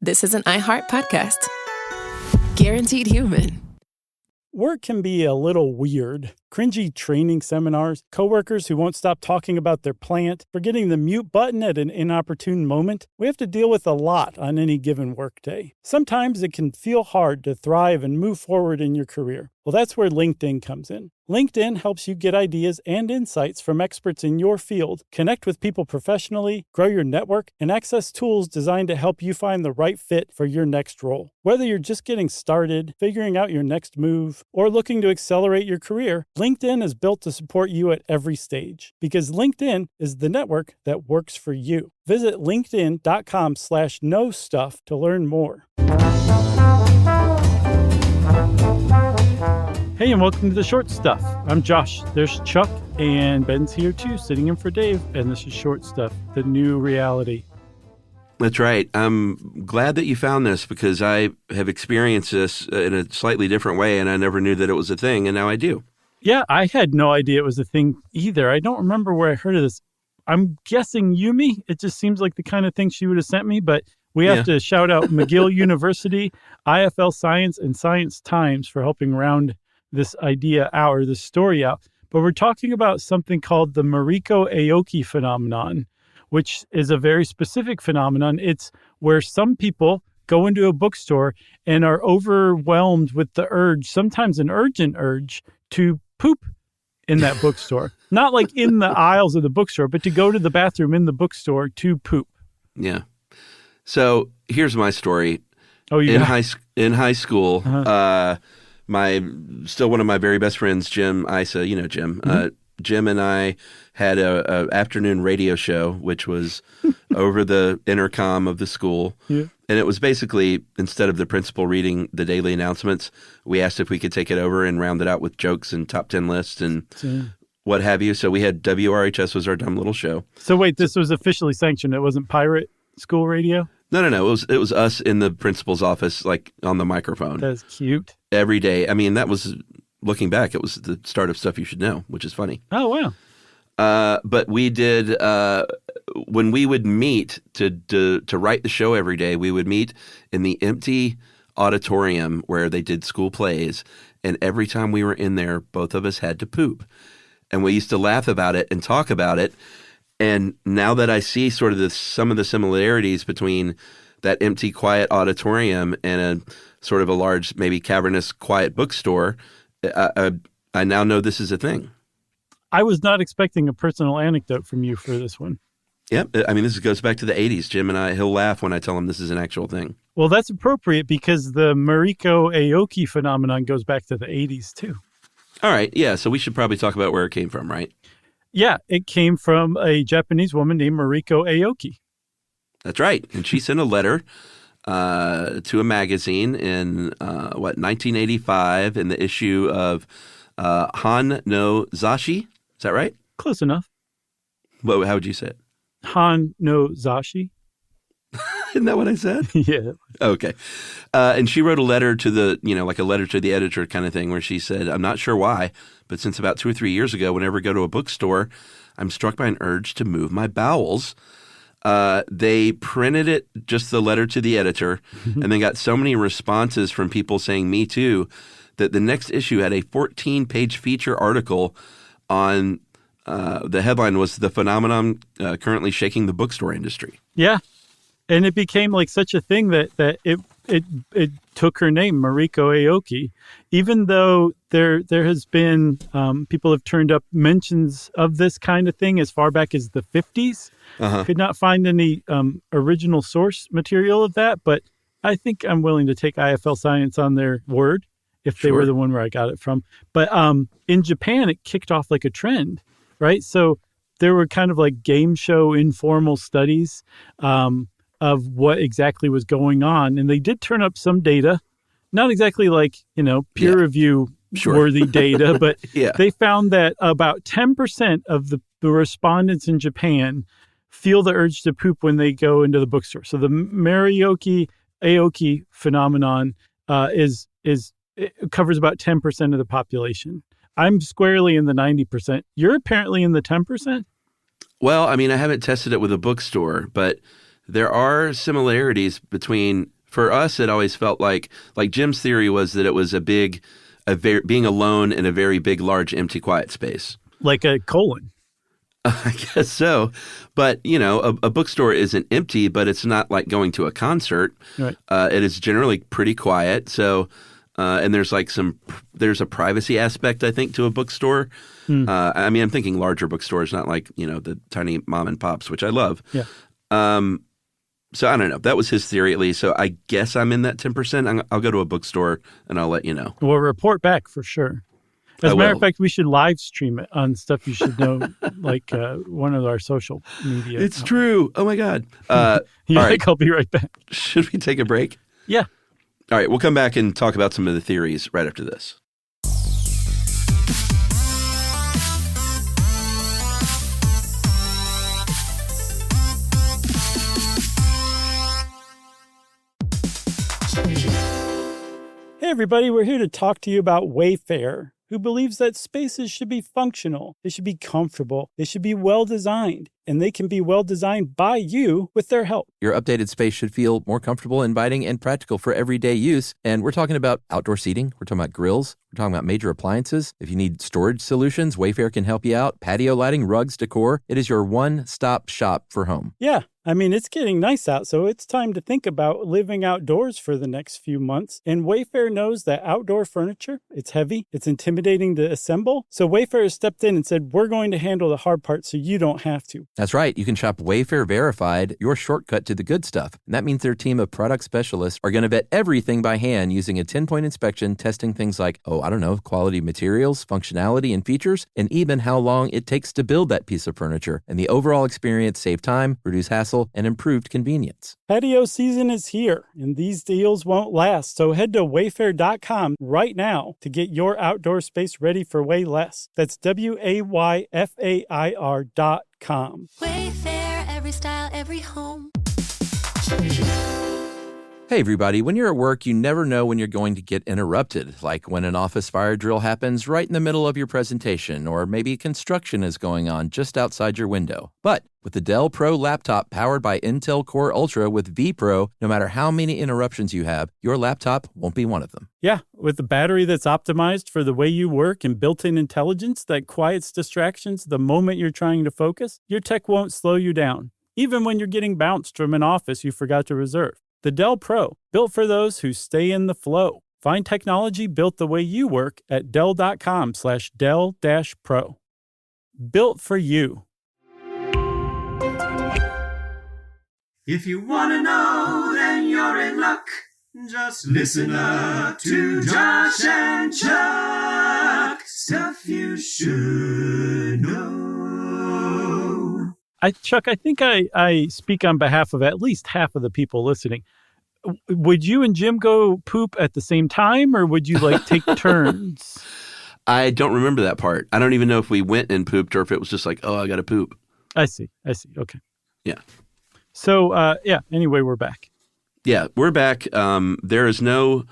This is an iHeart podcast. Guaranteed human. Work can be a little weird. Cringy training seminars, coworkers who won't stop talking about their plant, forgetting the mute button at an inopportune moment. We have to deal with a lot on any given workday. Sometimes it can feel hard to thrive and move forward in your career. Well, that's where LinkedIn comes in. LinkedIn helps you get ideas and insights from experts in your field, connect with people professionally, grow your network, and access tools designed to help you find the right fit for your next role. Whether you're just getting started, figuring out your next move, or looking to accelerate your career, LinkedIn is built to support you at every stage because LinkedIn is the network that works for you. Visit linkedin.com/knowstuff to learn more. Hey, and welcome to The Short Stuff. I'm Josh. There's Chuck, and Ben's here too, sitting in for Dave. And this is Short Stuff, the new reality. That's right. I'm glad that you found this because I have experienced this in a slightly different way, and I never knew that it was a thing, and now I do. Yeah, I had no idea it was a thing either. I don't remember where I heard of this. I'm guessing Yumi. It just seems like the kind of thing she would have sent me, but we have to shout out McGill University, IFL Science, and Science Times for helping round this idea out or this story out. But we're talking about something called the Mariko Aoki phenomenon, which is a very specific phenomenon. It's where some people go into a bookstore and are overwhelmed with the urge, sometimes an urgent urge, to poop in that bookstore. Not like in the aisles of the bookstore, but to go to the bathroom in the bookstore to poop. Yeah. So here's my story. Oh, in high school, still one of my very best friends, Jim Isa, you know Jim. Jim and I had a afternoon radio show, which was over the intercom of the school. Yeah. And it was basically, instead of the principal reading the daily announcements, we asked if we could take it over and round it out with jokes and top 10 lists and what have you. So we had WRHS was our dumb little show. So wait, this was officially sanctioned. It wasn't pirate school radio? No. It was us in the principal's office, like on the microphone. That's cute. Every day. I mean, that was, looking back, it was the start of Stuff You Should Know, which is funny. Oh, wow. But we did, when we would meet to write the show every day, we would meet in the empty auditorium where they did school plays. And every time we were in there, both of us had to poop. And we used to laugh about it and talk about it. And now that I see sort of some of the similarities between that empty, quiet auditorium and a sort of a large, maybe cavernous, quiet bookstore, I now know this is a thing. I was not expecting a personal anecdote from you for this one. Yep. I mean, this goes back to the 80s. Jim and I, he'll laugh when I tell him this is an actual thing. Well, that's appropriate because the Mariko Aoki phenomenon goes back to the 80s too. All right. Yeah. So we should probably talk about where it came from, right? Yeah. It came from a Japanese woman named Mariko Aoki. That's right. And she sent a letter to a magazine in, 1985 in the issue of Han no Zashi. Is that right? Close enough. How would you say it? Han no Zashi. Isn't that what I said? Yeah. Okay. And she wrote a letter to like a letter to the editor kind of thing where she said, I'm not sure why, but since about 2 or 3 years ago, whenever I go to a bookstore, I'm struck by an urge to move my bowels. They printed it, just the letter to the editor, and then got so many responses from people saying me too, that the next issue had a 14-page feature article on the headline was The Phenomenon Currently Shaking the Bookstore Industry. Yeah. And it became like such a thing that it took her name, Mariko Aoki, even though there has been people have turned up mentions of this kind of thing as far back as the 50s. Could not find any original source material of that, but I think I'm willing to take IFL Science on their word if they were the one where I got it from. But in Japan, it kicked off like a trend, right? So there were kind of like game show informal studies of what exactly was going on. And they did turn up some data, not exactly like, peer review worthy data, but they found that about 10% of the respondents in Japan feel the urge to poop when they go into the bookstore. So the Mariko Aoki phenomenon it covers about 10% of the population. I'm squarely in the 90%. You're apparently in the 10%? Well, I mean, I haven't tested it with a bookstore, but there are similarities between For us, it always felt like Jim's theory was that it was being alone in a very big, large, empty, quiet space. Like a colon. I guess so. But, a bookstore isn't empty, but it's not like going to a concert. Right. It is generally pretty quiet. So, and there's there's a privacy aspect, I think, to a bookstore. I'm thinking larger bookstores, not like, the tiny mom and pops, which I love. Yeah. So I don't know. That was his theory, at least. So I guess I'm in that 10%. I'll go to a bookstore and I'll let you know. We'll report back for sure. As a matter of fact, we should live stream it on Stuff You Should Know, like one of our social media. It's true. Oh, my God. All right. I'll be right back. Should we take a break? Yeah. All right. We'll come back and talk about some of the theories right after this. Hey, everybody. We're here to talk to you about Wayfair, who believes that spaces should be functional, they should be comfortable, they should be well-designed, and they can be well-designed by you with their help. Your updated space should feel more comfortable, inviting, and practical for everyday use. And we're talking about outdoor seating. We're talking about grills. We're talking about major appliances. If you need storage solutions, Wayfair can help you out. Patio lighting, rugs, decor. It is your one-stop shop for home. Yeah. It's getting nice out, so it's time to think about living outdoors for the next few months. And Wayfair knows that outdoor furniture, it's heavy, it's intimidating to assemble. So Wayfair has stepped in and said, we're going to handle the hard part so you don't have to. That's right. You can shop Wayfair Verified, your shortcut to the good stuff. And that means their team of product specialists are going to vet everything by hand using a 10-point inspection, testing things like, quality materials, functionality, and features, and even how long it takes to build that piece of furniture. And the overall experience save time, reduce hassle, and improved convenience. Patio season is here, and these deals won't last. So head to wayfair.com right now to get your outdoor space ready for way less. That's WAYFAIR.com. Wayfair, every style, every home. Hey everybody, when you're at work, you never know when you're going to get interrupted, like when an office fire drill happens right in the middle of your presentation, or maybe construction is going on just outside your window. But with the Dell Pro laptop powered by Intel Core Ultra with vPro, no matter how many interruptions you have, your laptop won't be one of them. Yeah, with the battery that's optimized for the way you work and built-in intelligence that quiets distractions the moment you're trying to focus, your tech won't slow you down, even when you're getting bounced from an office you forgot to reserve. The Dell Pro, built for those who stay in the flow. Find technology built the way you work at Dell.com/Dell-Pro. Built for you. If you want to know, then you're in luck. Just listen up to Josh and Chuck. Stuff you should know. Chuck, I think I speak on behalf of at least half of the people listening. Would you and Jim go poop at the same time, or would you take turns? I don't remember that part. I don't even know if we went and pooped or if it was just like, I got to poop. I see. Okay. Yeah. So, anyway, we're back. Yeah, we're back. There is no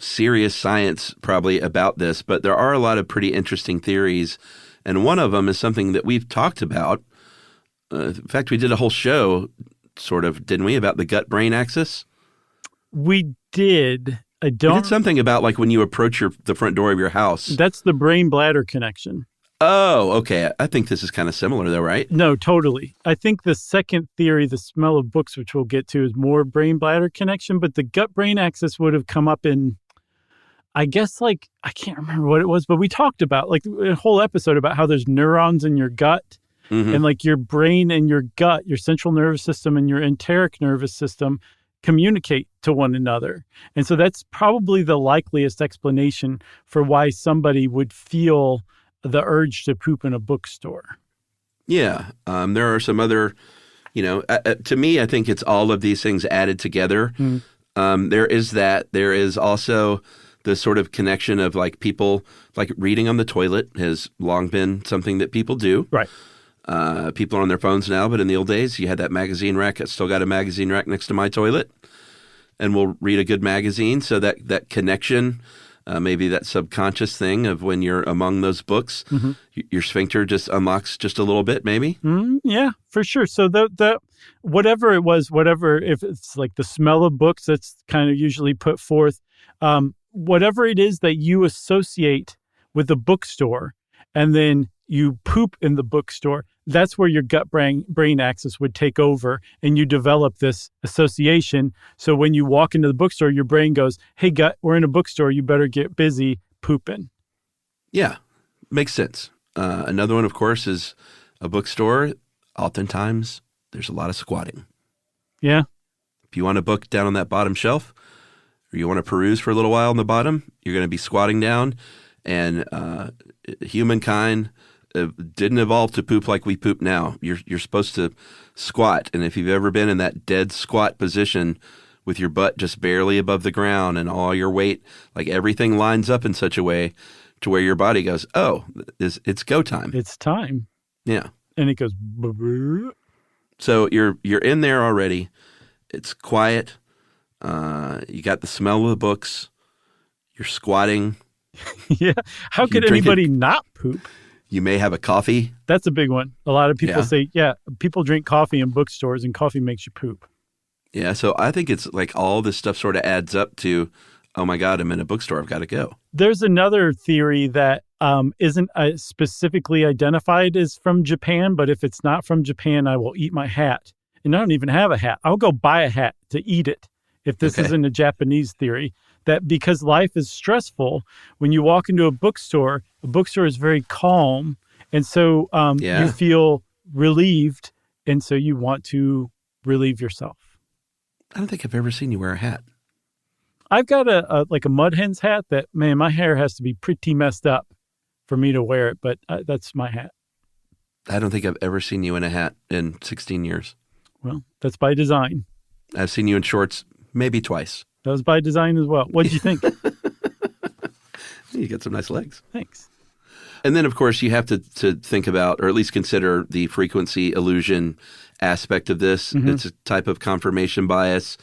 serious science probably about this, but there are a lot of pretty interesting theories. And one of them is something that we've talked about. In fact, we did a whole show, sort of, didn't we, about the gut-brain axis? We did. We did something about when you approach the front door of your house. That's the brain-bladder connection. Oh, okay. I think this is kind of similar, though, right? No, totally. I think the second theory, the smell of books, which we'll get to, is more brain-bladder connection. But the gut-brain axis would have come up in, I guess, I can't remember what it was, but we talked about a whole episode about how there's neurons in your gut, and your brain and your gut, your central nervous system and your enteric nervous system communicate to one another. And so that's probably the likeliest explanation for why somebody would feel the urge to poop in a bookstore. Yeah. There are some other, to me, I think it's all of these things added together. There is that. There is also the sort of connection of people, reading on the toilet has long been something that people do. Right. People are on their phones now, but in the old days, you had that magazine rack. I still got a magazine rack next to my toilet, and we'll read a good magazine. So that connection, maybe that subconscious thing of when you're among those books, your sphincter just unlocks just a little bit, maybe. Yeah, for sure. So the whatever it was, if it's like the smell of books that's kind of usually put forth, whatever it is that you associate with the bookstore, and then you poop in the bookstore, that's where your gut brain axis would take over, and you develop this association. So when you walk into the bookstore, your brain goes, hey, gut, we're in a bookstore. You better get busy pooping. Yeah, makes sense. Another one, of course, is a bookstore. Oftentimes, there's a lot of squatting. Yeah. If you want a book down on that bottom shelf, or you want to peruse for a little while on the bottom, you're going to be squatting down. And humankind didn't evolve to poop like we poop now. You're supposed to squat. And if you've ever been in that dead squat position with your butt just barely above the ground and all your weight, like everything lines up in such a way to where your body goes, oh, it's go time. It's time. Yeah. And it goes. So you're in there already. It's quiet. You got the smell of the books. You're squatting. Yeah. How could anybody not poop? You may have a coffee. That's a big one. A lot of people say, people drink coffee in bookstores and coffee makes you poop. Yeah. So I think it's like all this stuff sort of adds up to, oh my God, I'm in a bookstore. I've got to go. There's another theory that isn't specifically identified as from Japan, but if it's not from Japan, I will eat my hat. And I don't even have a hat. I'll go buy a hat to eat it. If this isn't a Japanese theory, that because life is stressful, when you walk into a bookstore is very calm. And so you feel relieved. And so you want to relieve yourself. I don't think I've ever seen you wear a hat. I've got a mud hens hat that, man, my hair has to be pretty messed up for me to wear it. But that's my hat. I don't think I've ever seen you in a hat in 16 years. Well, that's by design. I've seen you in shorts maybe twice. That was by design as well. What did you think? You got some nice legs. Thanks. And then, of course, you have to think about, or at least consider, the frequency illusion aspect of this. Mm-hmm. It's a type of confirmation bias,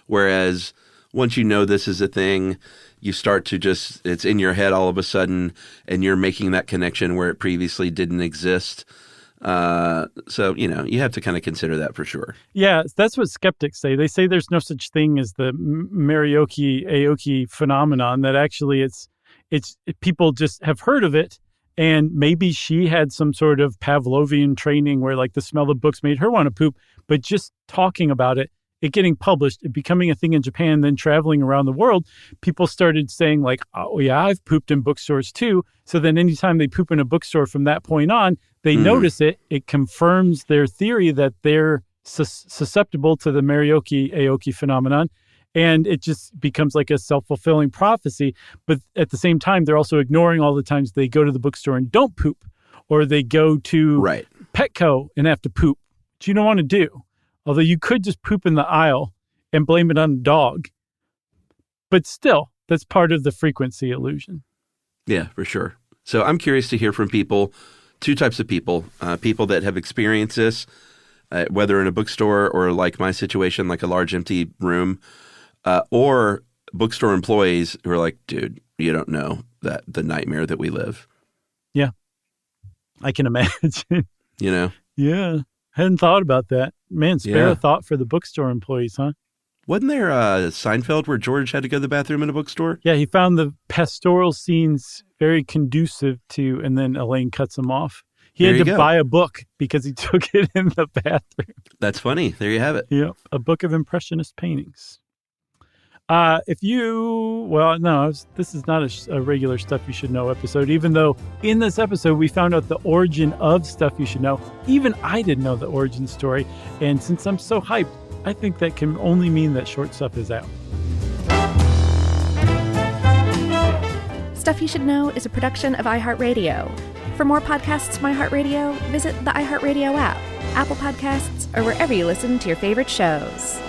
whereas once you know this is a thing, you start to it's in your head all of a sudden, and you're making that connection where it previously didn't exist. So, you have to kind of consider that for sure. Yeah, that's what skeptics say. They say there's no such thing as the Mariko Aoki phenomenon, that actually it's people just have heard of it. And maybe she had some sort of Pavlovian training where like the smell of books made her want to poop, but just talking about it getting published, it becoming a thing in Japan, then traveling around the world, people started saying like, oh yeah, I've pooped in bookstores too. So then anytime they poop in a bookstore from that point on, they notice it. It confirms their theory that they're susceptible to the Mariko Aoki phenomenon. And it just becomes like a self-fulfilling prophecy. But at the same time, they're also ignoring all the times they go to the bookstore and don't poop, or they go to Petco and have to poop, which you don't want to do. Although you could just poop in the aisle and blame it on the dog. But still, that's part of the frequency illusion. Yeah, for sure. So I'm curious to hear from people, two types of people, people that have experienced this, whether in a bookstore or like my situation, like a large empty room, or bookstore employees who are like, dude, you don't know that the nightmare that we live. Yeah, I can imagine. Yeah. Hadn't thought about that. Man, spare a thought for the bookstore employees, huh? Wasn't there Seinfeld where George had to go to the bathroom in a bookstore? Yeah, he found the pastoral scenes very conducive to, and then Elaine cuts him off. He had to buy a book because he took it in the bathroom. That's funny. There you have it. Yep, a book of impressionist paintings. This is not a regular Stuff You Should Know episode, even though in this episode we found out the origin of Stuff You Should Know. Even I didn't know the origin story. And since I'm so hyped, I think that can only mean that Short Stuff is out. Stuff You Should Know is a production of iHeartRadio. For more podcasts from iHeartRadio, visit the iHeartRadio app, Apple Podcasts, or wherever you listen to your favorite shows.